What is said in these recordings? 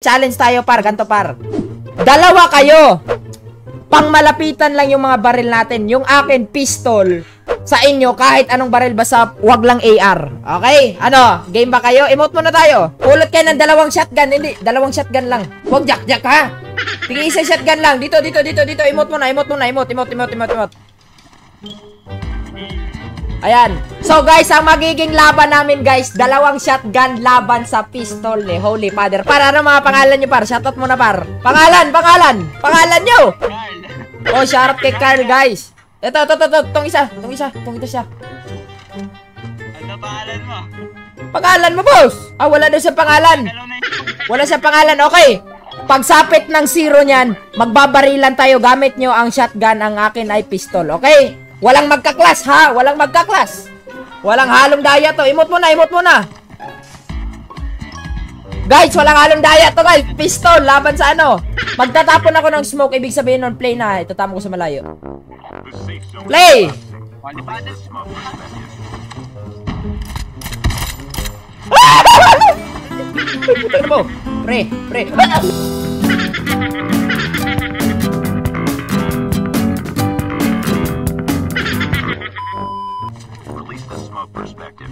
Challenge tayo, par. Ganto, par. Dalawa kayo. Pang malapitan lang yung mga baril natin. Yung akin, pistol. Sa inyo, kahit anong baril, basta wag lang AR. Okay? Ano? Game ba kayo? Emote muna tayo. Pulot kayo ng dalawang shotgun. Hindi, dalawang shotgun lang. Huwag jak-jak, ha? Sige, isa shotgun lang. Dito. Emote muna. Emote. Ayan. So, guys, ang magiging laban namin, guys, dalawang shotgun laban sa pistol ni Holy Father. Para ano mga pangalan nyo, par? Shoutout muna, par. Pangalan nyo. Oh, shoutout kay Carl, guys. Ito, itong isa siya. Ano pangalan mo? Pangalan mo, boss? Ah, wala daw siyang pangalan. Wala siyang pangalan, okay. Pagsapit ng zero niyan, magbabarilan tayo. Gamit nyo ang shotgun, ang akin ay pistol, okay? Walang magkaklas, ha? Walang magkaklas. Walang halong daya to. Emote muna. Guys, walang halong daya to, guys. Pistol, laban sa ano? Magtatapon ako ng smoke, ibig sabihin nun, play na. Itatapon ko sa malayo. Play! Putang mo! Pre! Release the smoke perspective.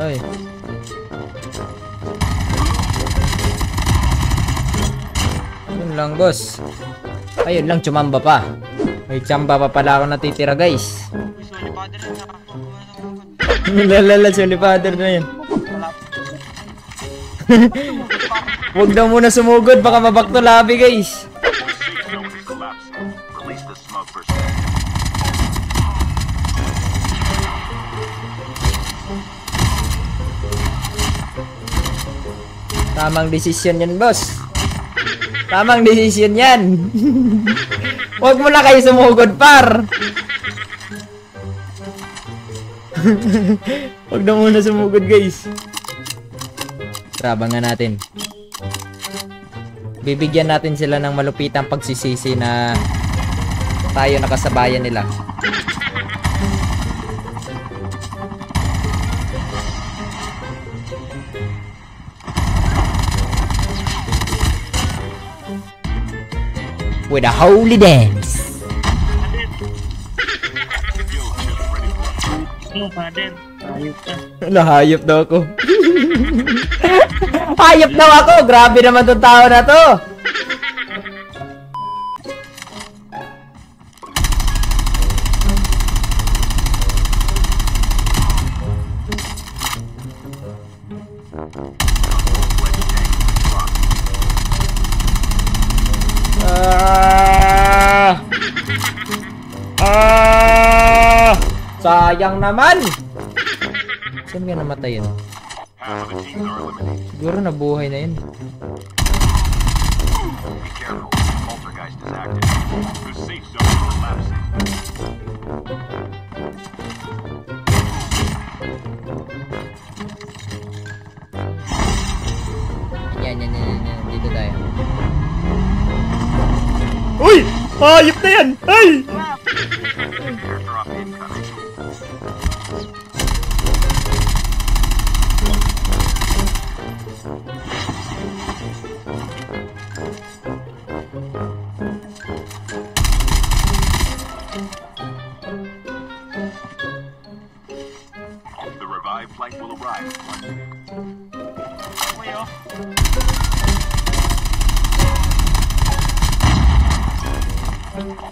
Ay. Yun lang, boss. Ayun lang, chumamba pa. May chamba pa pala ako natitira, guys. Holy Father na yun. Huwag daw muna sumugod, baka mabak to labi, guys. Tamang desisyon yan, boss. Tamang desisyon yan. Huwag mo na kayo sumugod, par. Huwag na muna sumugod, guys. Trabangan natin. Bibigyan natin sila ng malupitang pagsisisi na tayo nakasabayan nila. With a holy dance. Hayop daw ako. Hayop daw ako. Grabe naman tong tao na to. Sayang naman. Saan nga namatay yun? Siguro nabuhay na yun. Yan. Dito tayo. Uy! Hayop na yan! Ay! The revived flight will arrive.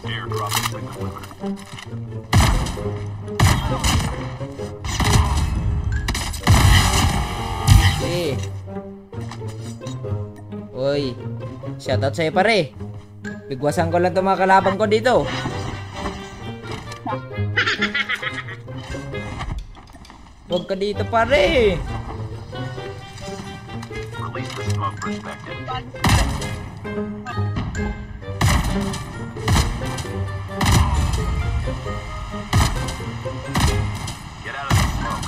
Airdrop has been delivered. Okay. Uy. Shoutout sa'yo, pare. Bigwasan ko lang itong mga kalabang ko dito. Huwag ka dito, pare. Release the smoke perspective. Get out of the smoke.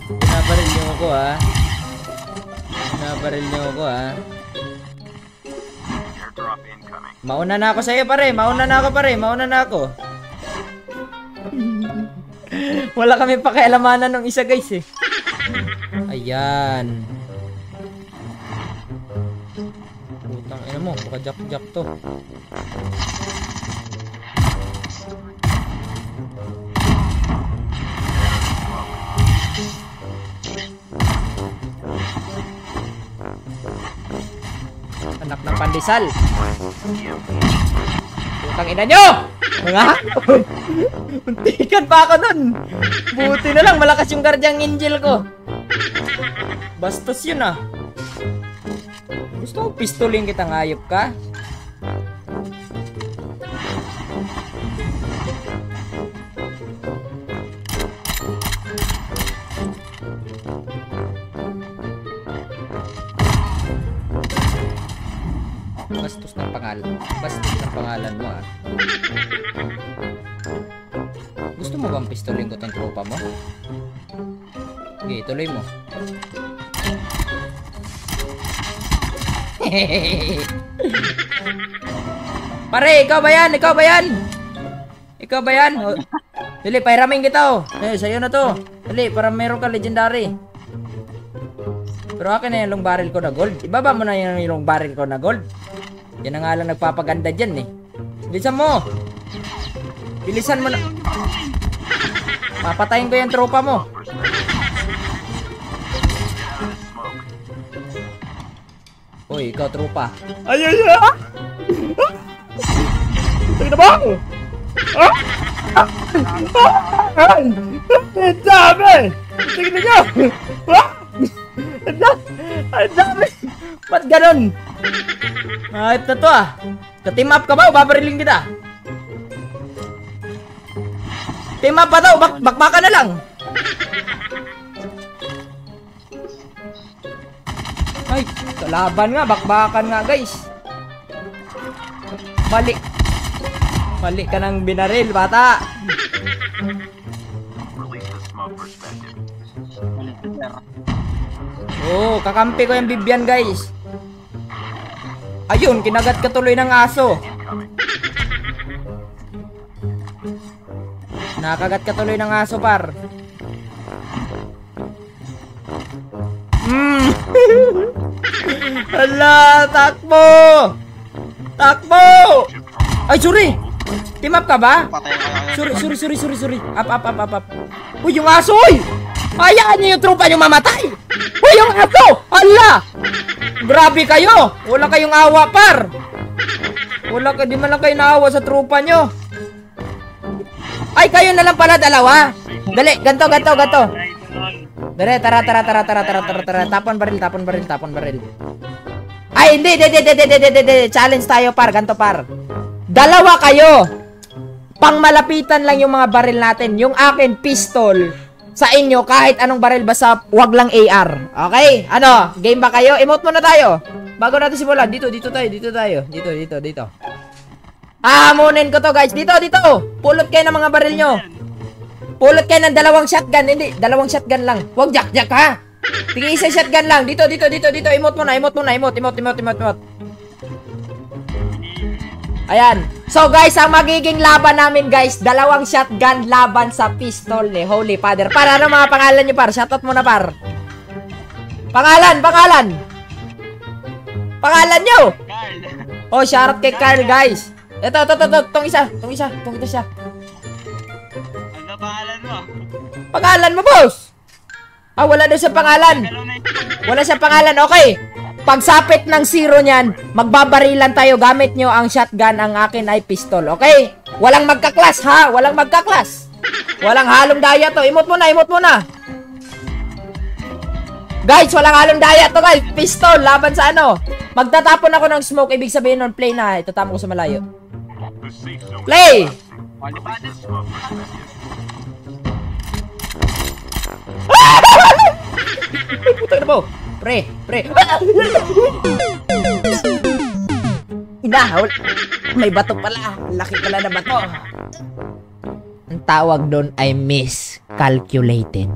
Binabaril niyo ako, ha? Binabaril niyo ako, ha? Airdrop incoming. Mauna na ako sa'yo, pare. Mauna na ako, pare. Mauna na ako. Wala kami pakialamanan nung isa, guys, eh. Ayan. Putang ina mo. Baka jack-jack to. Anak ng pandesal. Putang ina nyo! Mga muntikan pa ako nun. Buti na lang malakas yung guardian angel ko. Bastos yun, ah. Gusto ko pistolin kita, ngayop ka. Bastos ng pangalan. Bastos ng pangalan mo, ah. Gusto mo bang pistolin ko tong tropa mo? Okay, tuloy mo. Pare, ikaw ba yan? Ikaw ba yan? Ikaw ba yan? Oh. Dali, pahiramin kita, oh. Eh, sa'yo na to. Dali, para meron ka legendary. Pero akin na yung long barrel ko na gold. Ibaba mo na yung long barrel ko na gold. Yan ang nga lang nagpapaganda dyan, eh. Bilisan mo. Bilisan mo na. Papatayin ko yung tropa mo. Uy, ikaw tropa. Ay, ay, ay! Tingnan na ba? Ang dami! Tingnan nyo! Ang dami! Ba't ganun? Ayop na to, ah. Ka-team up ka ba o babariling kita? Team up pa daw, bakbaka na lang. Ay, kalaban nga, bakbakan nga, guys. Balik. Balik ka ng binaril, bata. Release the smoke perspective. Oh, kakampi ko yung Bibian, guys. Ayun, kinagat ka tuloy ng aso. Nakagat ka tuloy ng aso, par. Hala, takbo! Takbo! Ay, sorry! Team up ka ba? Sorry. Up. Uy, yung aso, uy! Hayaan niyo yung tropa niyo mamatay! Uy, yung aso! Hala! Grabe kayo! Wala kayong awa, par! Di man lang kayo naawa sa tropa niyo. Ay, kayo na lang pala dalawa. Dali, ganto. Dali, tara. Tapon baril. Ay, hindi. Challenge tayo, par. Ganto, par. Dalawa kayo. Pangmalapitan lang yung mga baril natin. Yung akin, pistol. Sa inyo, kahit anong baril, basta wag lang AR. Okay? Ano? Game ba kayo? Emote muna tayo. Bago natin simulan. Dito tayo. Dito. Hamunin ko to, guys. Dito. Pulot kayo ng mga baril nyo. Pulot kayo ng dalawang shotgun. Hindi, dalawang shotgun lang. Huwag jack, ha? Tingin isa shotgun lang. Dito. Emote muna. Emote. Ayan. So, guys, ang magiging laban namin, guys, dalawang shotgun laban sa pistol ni Holy Father. Para ano mga pangalan nyo, par? Shoutout muna, par. Pangalan nyo. Carl. Oh, shoutout kay Carl, guys. Ito. Tong isa. Ano pangalan mo? Pangalan mo, boss? Ah, wala daw sa pangalan. Wala sa pangalan, okay. Pagsapit ng zero niyan, magbabarilan tayo. Gamit nyo ang shotgun, ang akin ay pistol, okay? Walang magkaklas, ha? Walang magkaklas. Walang halong daya to. Emote muna. Guys, walang halong daya to, guys. Pistol, laban sa ano? Magtatapon ako ng smoke, ibig sabihin nun, play na. Itatapon ko sa malayo. The safe zone. Play! Release the smoke perspective. Puta na mo! Pre! Hinahol! May bato pala! Laki pala na bato! Ang tawag doon ay miscalculated.